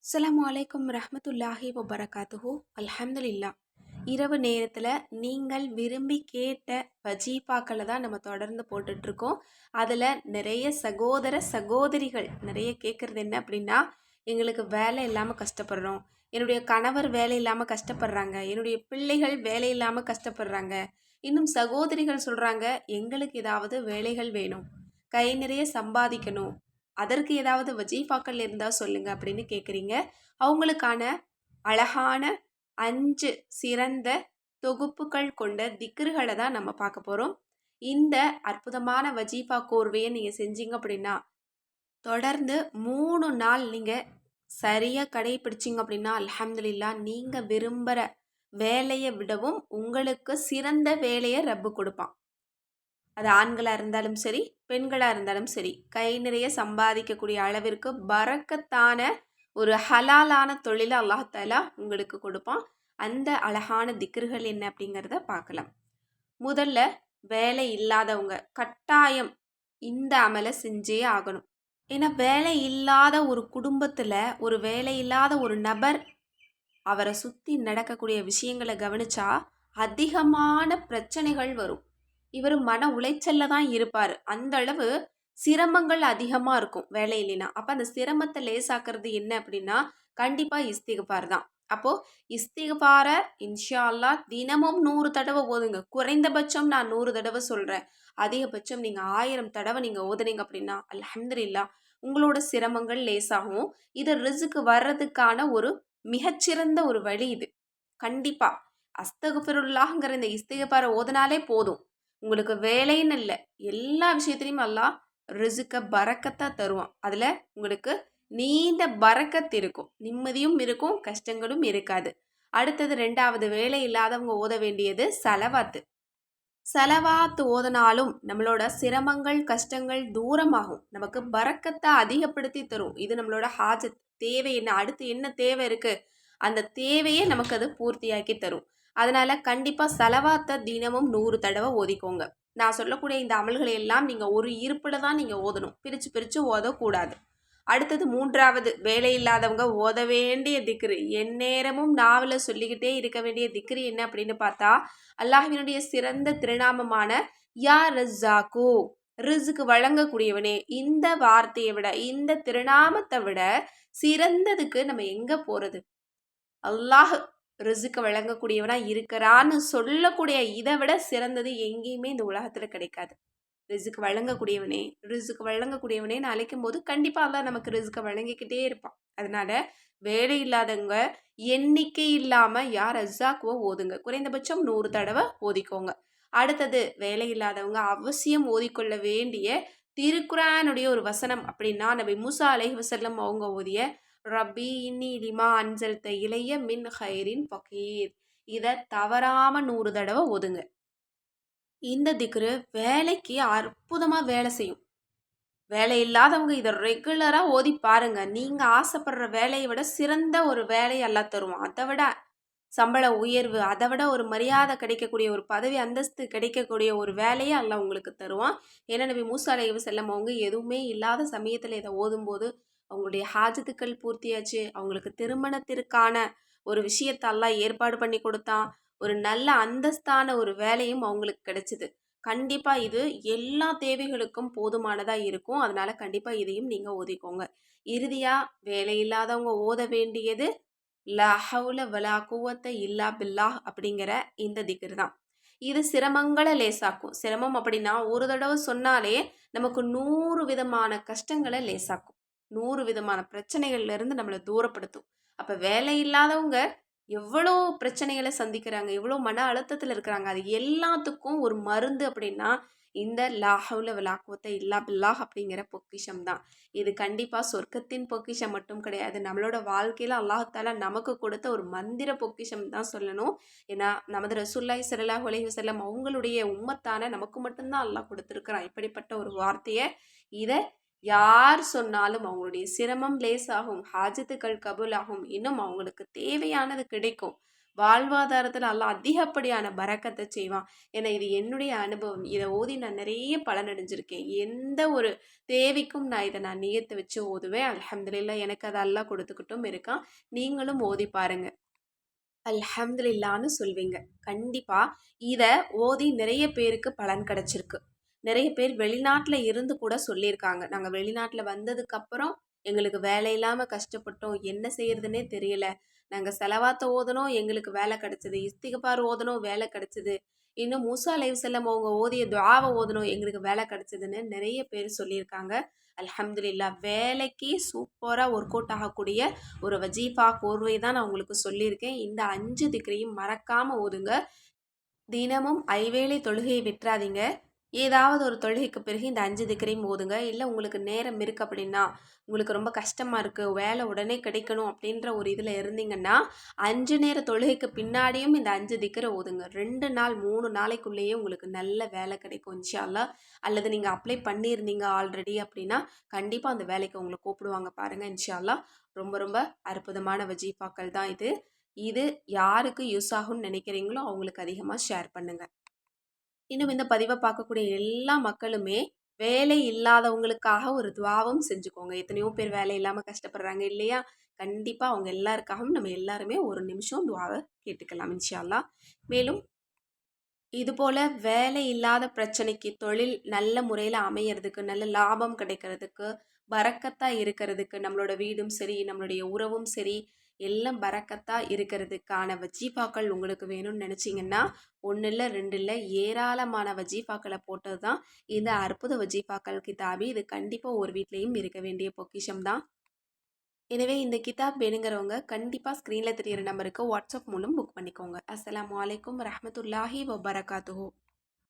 அஸ்ஸலாமு அலைக்கும் ரஹ்மத்துல்லாஹி வபரகாத்துஹு. அல்ஹம்துலில்லா. இரவு நேரத்தில் நீங்கள் விரும்பி கேட்ட வஜீஃபாக்களை தான் நம்ம தொடர்ந்து போட்டுட்ருக்கோம். அதில் நிறைய சகோதர சகோதரிகள் நிறைய கேட்குறது என்ன அப்படின்னா, எங்களுக்கு வேலை இல்லாமல் கஷ்டப்படுறோம், என்னுடைய கணவர் வேலை இல்லாமல் கஷ்டப்படுறாங்க, என்னுடைய பிள்ளைகள் வேலை இல்லாமல் கஷ்டப்படுறாங்க. இன்னும் சகோதரிகள் சொல்கிறாங்க, எங்களுக்கு ஏதாவது வேலைகள் வேணும், கை நிறைய சம்பாதிக்கணும், அதற்கு ஏதாவது வஜீஃபாக்கள் இருந்தால் சொல்லுங்க அப்படின்னு கேட்குறீங்க. அவங்களுக்கான அழகான 5 சிறந்த தொகுப்புகள் கொண்ட திக்ருகளை தான் நம்ம பார்க்க போகிறோம். இந்த அற்புதமான வஜீஃபா கோர்வையை நீங்கள் செஞ்சீங்க அப்படின்னா, தொடர்ந்து 3 நாள் நீங்கள் சரியாக கடைபிடிச்சிங்க அப்படின்னா, அல்ஹம்துலில்லா, நீங்கள் விரும்புகிற வேலையை விடவும் உங்களுக்கு சிறந்த வேலையை ரப்பு கொடுப்பான். அது ஆண்களாக இருந்தாலும் சரி, பெண்களாக இருந்தாலும் சரி, கை நிறைய சம்பாதிக்கக்கூடிய அளவிற்கு பரக்கத்தான ஒரு ஹலாலான தொழிலை அல்லாஹாலா உங்களுக்கு கொடுப்பான். அந்த அழகான திக்ருகள் என்ன அப்படிங்கிறத பார்க்கலாம். முதல்ல, வேலை இல்லாதவங்க கட்டாயம் இந்த அமலை செஞ்சே ஆகணும். ஏன்னா வேலை இல்லாத ஒரு குடும்பத்தில் ஒரு வேலை இல்லாத ஒரு நபர் அவரை சுற்றி நடக்கக்கூடிய விஷயங்களை கவனிச்சா அதிகமான பிரச்சனைகள் வரும். இவர் மன உளைச்சல்ல தான் இருப்பார். அந்த அளவு சிரமங்கள் அதிகமாக இருக்கும் வேலை இல்லைன்னா. அப்போ அந்த சிரமத்தை லேசாக்குறது என்ன அப்படின்னா, கண்டிப்பாக இஸ்திக்ஃபார் தான். அப்போது இஸ்திக்ஃபார இன்ஷா அல்லாஹ் தினமும் 100 தடவை ஓதுங்க. குறைந்தபட்சம் நான் 100 தடவை சொல்கிறேன். அதிகபட்சம் நீங்கள் 1000 தடவை நீங்கள் ஓதுனீங்க அப்படின்னா அல்ஹம்துலில்லாஹ் உங்களோட சிரமங்கள் லேசாகும். இது ரிஸ்க் வர்றதுக்கான ஒரு மிகச்சிறந்த ஒரு வழி இது. கண்டிப்பாக அஸ்தகுஃபிருல்லாஹ்ங்கிற இந்த இஸ்திக்ஃபாரை ஓதுனாலே போதும். உங்களுக்கு வேலைன்னு இல்லை, எல்லா விஷயத்துலையும் அல்லாஹ் ரிசுக்க பரக்கத்தா தருவான். அதில் உங்களுக்கு நீண்ட பரக்கத் இருக்கும், நிம்மதியும் இருக்கும், கஷ்டங்களும் இருக்காது. அடுத்தது 2வது, வேலை இல்லாதவங்க ஓத வேண்டியது சலவாத்து. சலவாத்து ஓதனாலும் நம்மளோட சிரமங்கள் கஷ்டங்கள் தூரமாகும், நமக்கு பரக்கத்தை அதிகப்படுத்தி தரும். இது நம்மளோட ஹாஜத் தேவை, என்ன அடுத்து என்ன தேவை இருக்குது அந்த தேவையை நமக்கு அது பூர்த்தியாக்கி தரும். அதனால் கண்டிப்பாக செலவாத்த தினமும் 100 தடவை ஓதிக்கோங்க. நான் சொல்லக்கூடிய இந்த அமல்களை எல்லாம் நீங்கள் ஒரு இருப்பில் தான் நீங்கள் ஓதணும், பிரித்து பிரித்து ஓதக்கூடாது. அடுத்தது 3வது, வேலை இல்லாதவங்க ஓத வேண்டிய திக்ரு, எந்நேரமும் நாவல சொல்லிக்கிட்டே இருக்க வேண்டிய திக்ரு என்ன அப்படின்னு பார்த்தா, அல்லாஹ்வினுடைய சிறந்த திருநாமமான யா ரஸாக்கு, ரிஸ்க் வழங்கக்கூடியவனே. இந்த வார்த்தையை விட, இந்த திருநாமத்தை விட சிறந்ததுக்கு நம்ம எங்கே போகிறது? அல்லாஹ் ரிசுக்க வழங்கக்கூடியவனா இருக்கிறான்னு சொல்லக்கூடிய இதை விட சிறந்தது எங்கேயுமே இந்த உலகத்தில் கிடைக்காது. ரிசுக்கு வழங்கக்கூடியவனே, ரிசுக்கு வழங்கக்கூடியவனேன்னு அழைக்கும் போது கண்டிப்பாக அல்லாஹ் நமக்கு ரிசுக்கை வழங்கிக்கிட்டே இருப்பான். அதனால வேலை இல்லாதவங்க எண்ணிக்கை இல்லாமல் யார் ரஸாக்குவோ ஓதுங்க. குறைந்தபட்சம் 100 தடவை ஓதிக்கோங்க. அடுத்தது, வேலை இல்லாதவங்க அவசியம் ஓதிக்கொள்ள வேண்டிய திருக்குரானுடைய ஒரு வசனம் அப்படின்னா, நபி மூசா அலைஹி வஸல்லம் அவங்க ஓதிய ரப்பி இன்னி லிமா அன்சல்த இளைய மின் ஹைரின் ஃபகீர். இதை தவறாம 100 தடவை ஓதுங்க. இந்த திக்ரு வேலைக்கு அற்புதமாக வேலை செய்யும். வேலை இல்லாதவங்க இதை ரெகுலராக ஓதி பாருங்க. நீங்கள் ஆசைப்படுற வேலையை விட சிறந்த ஒரு வேலையை எல்லாம் தருவோம். அதை விட சம்பள உயர்வு, அதை விட ஒரு மரியாதை கிடைக்கக்கூடிய ஒரு பதவி அந்தஸ்து கிடைக்கக்கூடிய ஒரு வேலையை எல்லாம் உங்களுக்கு தருவான். ஏன்னா நபி மூசா அலைஹி வஸல்லம் அவங்க எதுவுமே இல்லாத சமயத்தில் இதை ஓதும்போது அவங்களுடைய ஹாஜத்துக்கள் பூர்த்தியாச்சு. அவங்களுக்கு திருமணத்திற்கான ஒரு விஷயத்தை அல்லாஹ் ஏற்பாடு பண்ணி கொடுத்தான். ஒரு நல்ல அந்தஸ்தான ஒரு வேலையும் அவங்களுக்கு கிடைச்சிது. கண்டிப்பாக இது எல்லா தேவைகளுக்கும் போதுமானதாக இருக்கும். அதனால கண்டிப்பாக இதையும் நீங்கள் ஓதிக்கோங்க. இறுதியாக, வேலை இல்லாதவங்க ஓத வேண்டியது லா ஹவுல வலா குவத்த இல்லா பில்லாஹ் அப்படிங்கிற இந்த திக்ர் தான். இது சிரமங்களை லேசாக்கும். சிரமம் அப்படின்னா ஒரு தடவை சொன்னாலே நமக்கு 100 விதமான கஷ்டங்களை லேசாக்கும், 100 விதமான பிரச்சனைகள்ல இருந்து நம்மளை தூரப்படுத்தும். அப்போ வேலை இல்லாதவங்க எவ்வளோ பிரச்சனைகளை சந்திக்கிறாங்க, எவ்வளோ மன அழுத்தத்தில் இருக்கிறாங்க. அது எல்லாத்துக்கும் ஒரு மருந்து அப்படின்னா இந்த லா ஹவுல வலா குவத்த இல்லா பில்லாஹ் அப்படிங்கிற பொக்கிஷம் தான். இது கண்டிப்பாக சொர்க்கத்தின் பொக்கிஷம் மட்டும் கிடையாது, நம்மளோட வாழ்க்கையில் அல்லாஹாலா நமக்கு கொடுத்த ஒரு மந்திர பொக்கிஷம் தான் சொல்லணும். ஏன்னா நமது ரசூலுல்லாஹி ஸல்லல்லாஹு அலைஹி வஸல்லம் அவங்களுடைய உம்மத்தான நமக்கு மட்டும்தான் அல்லாஹ் கொடுத்துருக்குறான் இப்படிப்பட்ட ஒரு வார்த்தையை. இதை யார் சொன்னாலும் அவங்களுடைய சிரமம் லேசாகும், ஹாஜத்துக்கள் கபூலாகும், இன்னும் அவங்களுக்கு தேவையானது கிடைக்கும். வாழ்வாதாரத்தில் அல்லாஹ் அதிகப்படியான பரக்கத்தை செய்வான். ஏன்னா இது என்னுடைய அனுபவம். இதை ஓதி நான் நிறைய பலனடைஞ்சிருக்கேன். எந்த ஒரு தேவைக்கும் நான் நியத்து வச்சு ஓதுவேன். அல்ஹம்துலில்லாஹ் எனக்கு அது அல்லாஹ் கொடுத்துக்கிட்டும் இருக்கான். நீங்களும் ஓதி பாருங்க. அல்ஹம்துலில்லான்னு சொல்வீங்க. கண்டிப்பா இத ஓதி நிறைய பேருக்கு பலன் கிடைச்சிருக்கு. நிறைய பேர் வெளிநாட்ல இருந்து கூட சொல்லியிருக்காங்க. நாங்க வெளிநாட்ல வந்ததுக்கப்புறம் எங்களுக்கு வேலை இல்லாம கஷ்டப்பட்டோம். என்ன செய்யறதுன்னே தெரியல. நாங்க செலவாத்த ஓதுனோம், எங்களுக்கு வேலை கிடைச்சது. இஸ்திக்பார் ஓதுனோம், வேலை கிடைச்சது. இன்னும் மூசா அலைஹிஸ்ஸலாம் அவங்க ஓதிய துஆவ ஓதுனோம், எங்களுக்கு வேலை கிடைச்சதுன்னு நிறைய பேர் சொல்லியிருக்காங்க. அல்ஹம்துலில்லாஹ் வேலைக்கு சூப்பரா ஒர்க் அவுட் ஆகக்கூடிய ஒரு வஜீஃபா கோர்வை தான் நான் உங்களுக்கு சொல்லியிருக்கேன். இந்த 5 திக்ரையும் மறக்காம ஓதுங்க. தினமும் ஐவேளை தொழுகையை விட்டுறாதீங்க. ஏதாவது ஒரு தொழுகைக்கு பிறகு இந்த 5 திக்ரையும் ஓதுங்க. இல்ல உங்களுக்கு நேரம் இருக்கு அப்படின்னா, உங்களுக்கு ரொம்ப கஷ்டமா இருக்கு, வேலை உடனே கிடைக்கணும் அப்படின்ற ஒரு இதில இருந்தீங்கன்னா, 5 நேர தொழுகைக்கு பின்னாடியும் இந்த 5 திக்ர ஓதுங்க. 2 நாள் 3 நாளைக்குள்ளேயே உங்களுக்கு நல்ல வேலை கிடைக்கும் இன்ஷா அல்லாஹ். அல்லது நீங்க அப்ளை பண்ணியிருந்தீங்க ஆல்ரெடி அப்படின்னா, கண்டிப்பா அந்த வேலைக்கு உங்கள கூப்பிடுவாங்க பாருங்க இன்ஷா அல்லாஹ். ரொம்ப ரொம்ப அற்புதமான வஜீஃபாக்கள் தான் இது. இது யாருக்கு யூஸ் ஆகும்னு நினைக்கிறீங்களோ அவங்களுக்கு அதிகமாக ஷேர் பண்ணுங்க. இன்னும் இந்த பதிவை பார்க்கக்கூடிய எல்லா மக்களுமே வேலை இல்லாதவங்களுக்காக ஒரு துவாவும் செஞ்சுக்கோங்க. எத்தனையோ பேர் வேலை இல்லாமல் கஷ்டப்படுறாங்க இல்லையா? கண்டிப்பாக அவங்க எல்லாருக்காகவும் நம்ம எல்லாருமே ஒரு நிமிஷம் துவாவை கேட்டுக்கலாம் இன்ஷா அல்லாஹ். மேலும் இதுபோல் வேலை இல்லாத பிரச்சனைக்கு தொழில் நல்ல முறையில் அமையறதுக்கு, நல்ல லாபம் கிடைக்கிறதுக்கு, பரக்கத்தா இருக்கிறதுக்கு, நம்மளோட வீடும் சரி, நம்மளுடைய உறவும் சரி, எல்லாம் பரக்கத்தா இருக்கிறதுக்கான வஜீஃபாக்கள் உங்களுக்கு வேணும்னு நினச்சிங்கன்னா, 1 இல்ல 2 இல்ல ஏராளமான வஜீஃபாக்களை போட்டது தான் இந்த அற்புத வஜீஃபாக்கள் கிதாபி. இது கண்டிப்பாக ஒரு வீட்லேயும் இருக்க வேண்டிய பொக்கிஷம் தான். எனவே இந்த கிதாப் வேணுங்கிறவங்க கண்டிப்பாக ஸ்க்ரீனில் தெரியிற நம்பருக்கு வாட்ஸ்அப் மூலம் புக் பண்ணிக்கோங்க. அஸ்ஸலாமு அலைக்கும் வரஹ்மத்துல்லாஹி வபரகாத்துஹு.